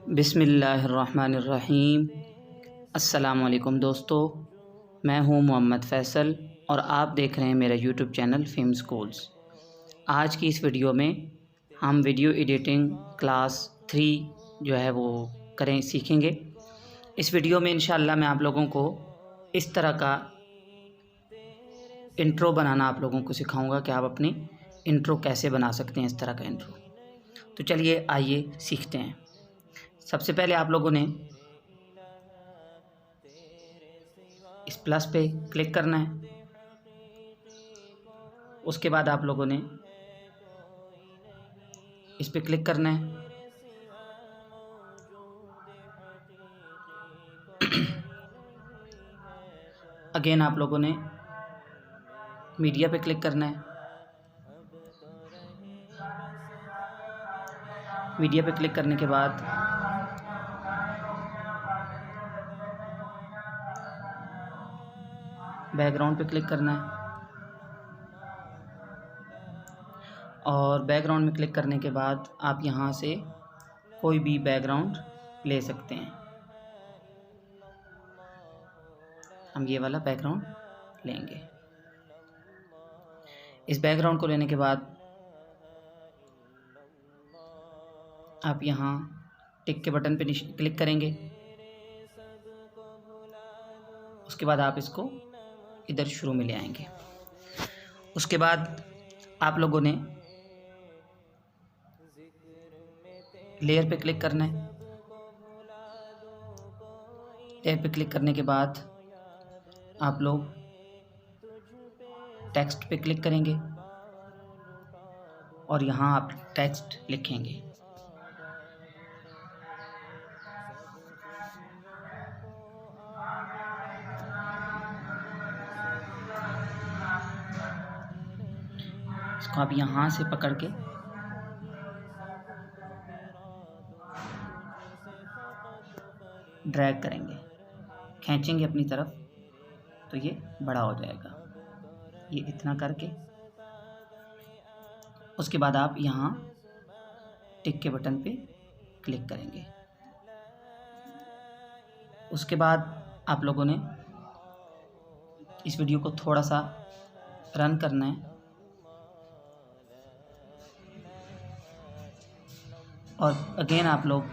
बिस्मिल्लाहिर्रहमानिर्रहीम। अस्सलामुअलैकुम दोस्तों, मैं हूं मोहम्मद फ़ैसल और आप देख रहे हैं मेरा यूट्यूब चैनल फ़ेम स्कूल्स। आज की इस वीडियो में हम वीडियो एडिटिंग क्लास 3 जो है वो सीखेंगे। इस वीडियो में इंशाअल्लाह मैं आप लोगों को इस तरह का इंट्रो बनाना आप लोगों को सिखाऊंगा कि आप अपनी इंट्रो कैसे बना सकते हैं, इस तरह का इंट्रो। तो चलिए आइए सीखते हैं। सबसे पहले आप लोगों ने इस प्लस पे क्लिक करना है। उसके बाद आप लोगों ने इस पे क्लिक करना है। अगेन आप लोगों ने मीडिया पे क्लिक करना है। मीडिया पे क्लिक करने के बाद बैकग्राउंड पे क्लिक करना है और बैकग्राउंड में क्लिक करने के बाद आप यहाँ से कोई भी बैकग्राउंड ले सकते हैं। हम ये वाला बैकग्राउंड लेंगे। इस बैकग्राउंड को लेने के बाद आप यहाँ टिक के बटन पे क्लिक करेंगे। उसके बाद आप इसको इधर शुरू में ले आएंगे। उसके बाद आप लोगों ने लेयर पे क्लिक करना है। लेयर पे क्लिक करने के बाद आप लोग टेक्स्ट पे क्लिक करेंगे और यहाँ आप टेक्स्ट लिखेंगे। इसको आप यहाँ से पकड़ के ड्रैग करेंगे, खींचेंगे अपनी तरफ, तो ये बड़ा हो जाएगा। ये इतना करके उसके बाद आप यहाँ टिक के बटन पे क्लिक करेंगे। उसके बाद आप लोगों ने इस वीडियो को थोड़ा सा रन करना है और अगेन आप लोग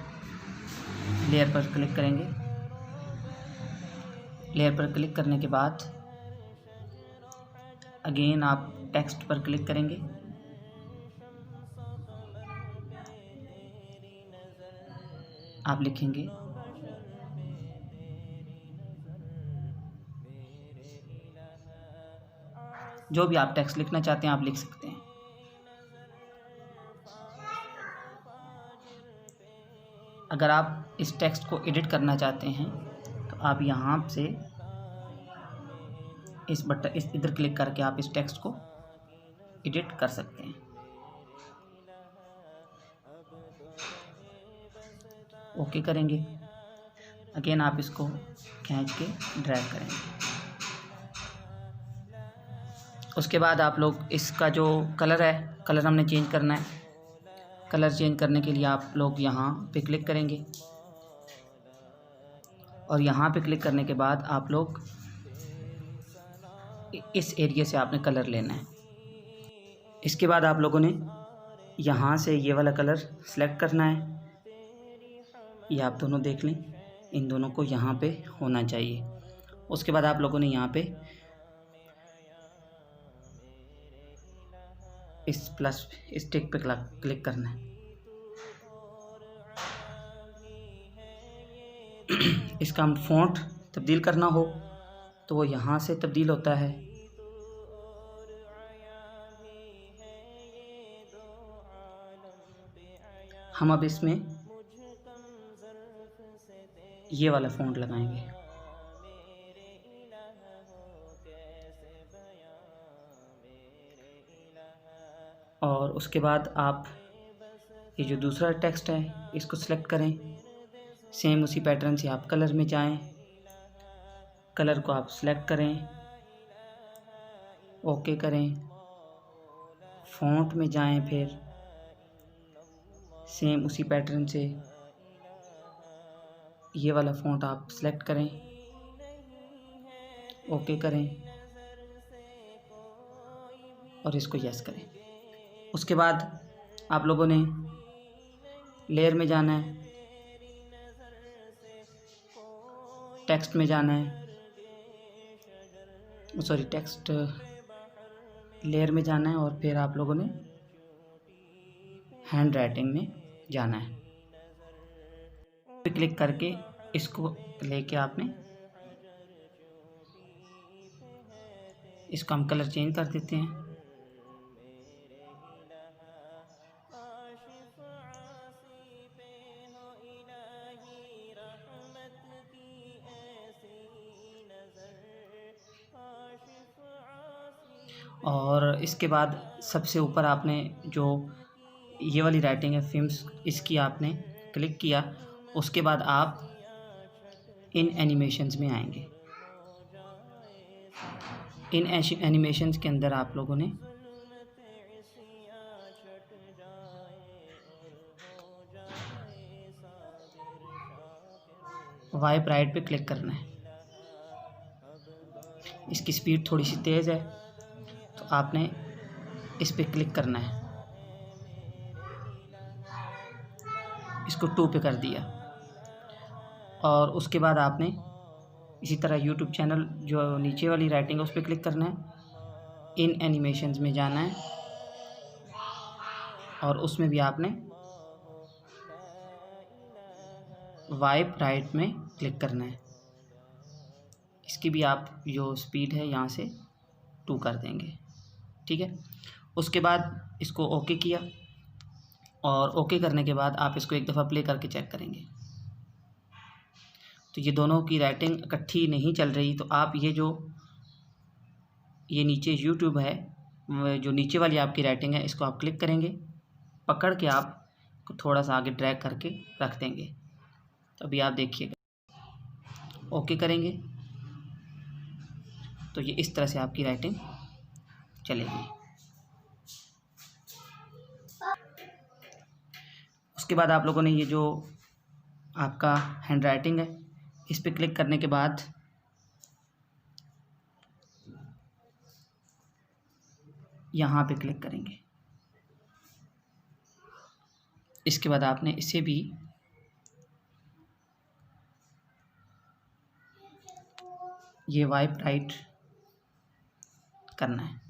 लेयर पर क्लिक करेंगे। लेयर पर क्लिक करने के बाद अगेन आप टेक्स्ट पर क्लिक करेंगे। आप लिखेंगे जो भी आप टेक्स्ट लिखना चाहते हैं, आप लिख सकते हैं। अगर आप इस टेक्स्ट को एडिट करना चाहते हैं तो आप यहाँ से इस इधर क्लिक करके आप इस टेक्स्ट को एडिट कर सकते हैं। ओके करेंगे। अगेन आप इसको खींच के ड्रैग करेंगे। उसके बाद आप लोग इसका जो कलर है, कलर हमने चेंज करना है। कलर चेंज करने के लिए आप लोग यहाँ पे क्लिक करेंगे और यहाँ पे क्लिक करने के बाद आप लोग इस एरिया से आपने कलर लेना है। इसके बाद आप लोगों ने यहाँ से ये वाला कलर सेलेक्ट करना है। ये आप दोनों देख लें, इन दोनों को यहाँ पे होना चाहिए। उसके बाद आप लोगों ने यहाँ पे इस प्लस इस टिक पे क्लिक करना है। इसका हम फ़ॉन्ट तब्दील करना हो तो वो यहाँ से तब्दील होता है। हम अब इसमें ये वाला फ़ॉन्ट लगाएंगे। और उसके बाद आप ये जो दूसरा टेक्स्ट है इसको सिलेक्ट करें। सेम उसी पैटर्न से आप कलर में जाएं, कलर को आप सिलेक्ट करें, ओके करें, फ़ॉन्ट में जाएं, फिर सेम उसी पैटर्न से ये वाला फ़ॉन्ट आप सेलेक्ट करें, ओके करें और इसको यस करें। उसके बाद आप लोगों ने लेयर में जाना है, टेक्स्ट में जाना है, सॉरी टेक्स्ट लेयर में जाना है और फिर आप लोगों ने हैंड राइटिंग में जाना है। पे क्लिक करके इसको लेके आपने इसका हम कलर चेंज कर देते हैं। और इसके बाद सबसे ऊपर आपने जो ये वाली राइटिंग है फिल्म्स, इसकी आपने क्लिक किया। उसके बाद आप इन एनिमेशंस में आएंगे। इन एनिमेशंस के अंदर आप लोगों ने वाइप राइट पे क्लिक करना है। इसकी स्पीड थोड़ी सी तेज़ है तो आपने इस पे क्लिक करना है। इसको 2 पे कर दिया और उसके बाद आपने इसी तरह यूट्यूब चैनल जो नीचे वाली राइटिंग है उस पर क्लिक करना है। इन एनिमेशंस में जाना है और उसमें भी आपने वाइप राइट में क्लिक करना है। इसकी भी आप जो स्पीड है यहाँ से 2 कर देंगे, ठीक है। उसके बाद इसको ओके किया और ओके करने के बाद आप इसको एक दफ़ा प्ले करके चेक करेंगे तो ये दोनों की राइटिंग इकट्ठी नहीं चल रही। तो आप ये नीचे यूट्यूब है, जो नीचे वाली आपकी राइटिंग है, इसको आप क्लिक करेंगे, पकड़ के आप थोड़ा सा आगे ड्रैग करके रख देंगे। तो अभी आप देखिएगा, ओके करेंगे तो ये इस तरह से आपकी राइटिंग चलेगी। उसके बाद आप लोगों ने ये जो आपका हैंड राइटिंग है इस पर क्लिक करने के बाद यहाँ पे क्लिक करेंगे। इसके बाद आपने इसे भी ये वाइप राइट करना है।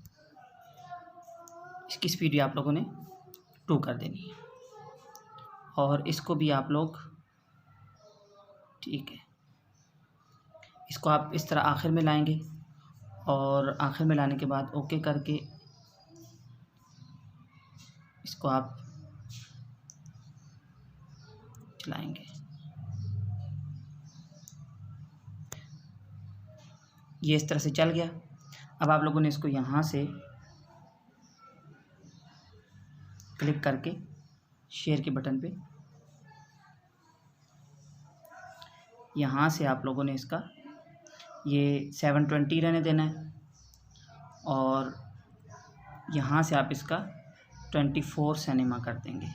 इसकी स्पीड भी आप लोगों ने 2 कर देनी है और इसको भी आप लोग, ठीक है, इसको आप इस तरह आखिर में लाएंगे और आखिर में लाने के बाद ओके करके इसको आप चलाएंगे। ये इस तरह से चल गया। अब आप लोगों ने इसको यहाँ से क्लिक करके शेयर के बटन पे यहाँ से आप लोगों ने इसका ये 720 रहने देना है और यहाँ से आप इसका 24 सिनेमा कर देंगे।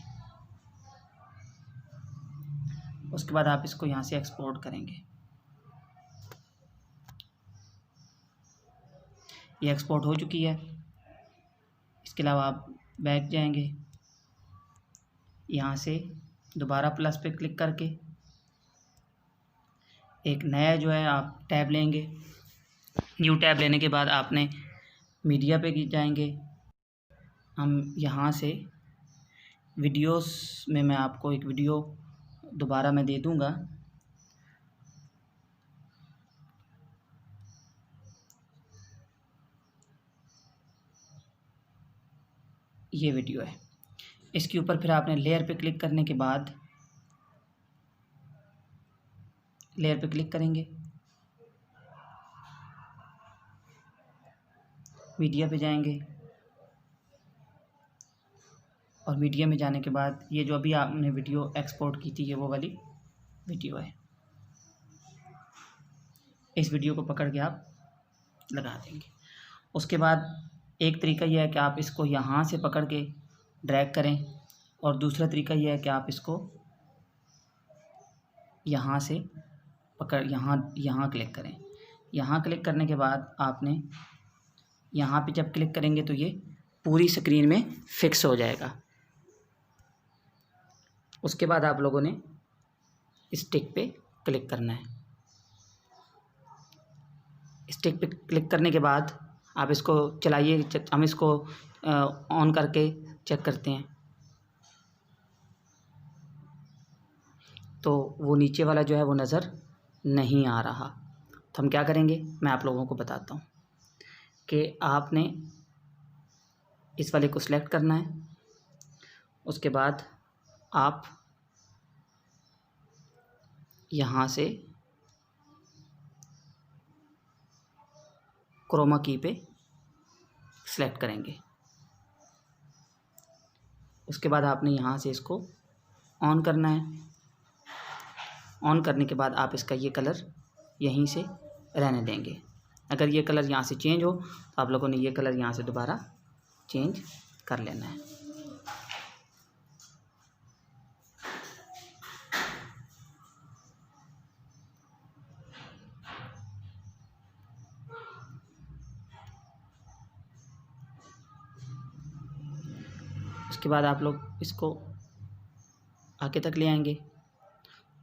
उसके बाद आप इसको यहाँ से एक्सपोर्ट करेंगे। ये एक्सपोर्ट हो चुकी है। इसके अलावा आप बैक जाएंगे, यहाँ से दोबारा प्लस पे क्लिक करके एक नया जो है आप टैब लेंगे। न्यू टैब लेने के बाद आपने मीडिया पे जाएंगे। हम यहाँ से वीडियोस में मैं आपको एक वीडियो दोबारा मैं दे दूँगा। ये वीडियो है। इसके ऊपर फिर आपने लेयर पे क्लिक करने के बाद लेयर पे क्लिक करेंगे, मीडिया पे जाएंगे और मीडिया में जाने के बाद ये जो अभी आपने वीडियो एक्सपोर्ट की थी ये वो वाली वीडियो है। इस वीडियो को पकड़ के आप लगा देंगे। उसके बाद एक तरीका यह है कि आप इसको यहाँ से पकड़ के ड्रैग करें और दूसरा तरीका यह है कि आप इसको यहाँ से पकड़, यहाँ क्लिक करें। यहाँ क्लिक करने के बाद आपने यहाँ पे जब क्लिक करेंगे तो ये पूरी स्क्रीन में फिक्स हो जाएगा। उसके बाद आप लोगों ने स्टिक पे क्लिक करना है। स्टिक पे क्लिक करने के बाद आप इसको चलाइए। हम इसको ऑन करके चेक करते हैं। तो वो नीचे वाला जो है वो नज़र नहीं आ रहा। तो हम क्या करेंगे, मैं आप लोगों को बताता हूँ कि आपने इस वाले को सिलेक्ट करना है। उसके बाद आप यहाँ से क्रोमा की पे सिलेक्ट करेंगे। उसके बाद आपने यहाँ से इसको ऑन करना है। ऑन करने के बाद आप इसका ये कलर यहीं से रहने देंगे। अगर ये कलर यहाँ से चेंज हो तो आप लोगों ने ये कलर यहाँ से दोबारा चेंज कर लेना है। उसके बाद आप लोग इसको आगे तक ले आएंगे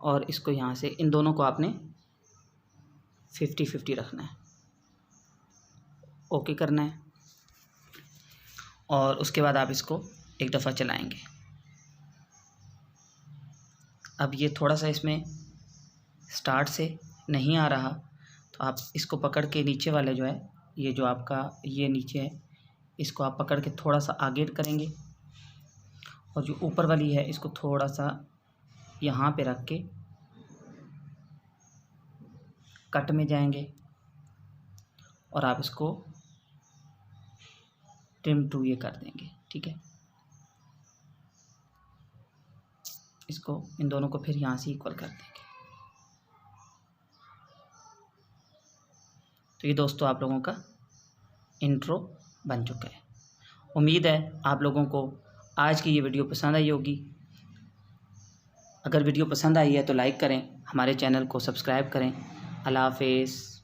और इसको यहाँ से, इन दोनों को आपने 50-50 रखना है। ओके करना है और उसके बाद आप इसको एक दफ़ा चलाएंगे। अब ये थोड़ा सा इसमें स्टार्ट से नहीं आ रहा तो आप इसको पकड़ के नीचे वाले जो है, ये जो आपका ये नीचे है, इसको आप पकड़ के थोड़ा सा आगे करेंगे और जो ऊपर वाली है इसको थोड़ा सा यहाँ पे रख के कट में जाएंगे और आप इसको ट्रिम टू ये कर देंगे। ठीक है, इसको इन दोनों को फिर यहाँ से इक्वल कर देंगे। तो ये दोस्तों आप लोगों का इंट्रो बन चुका है। उम्मीद है आप लोगों को आज की ये वीडियो पसंद आई होगी। अगर वीडियो पसंद आई है तो लाइक करें, हमारे चैनल को सब्सक्राइब करें। अल्लाह हाफ़िज़।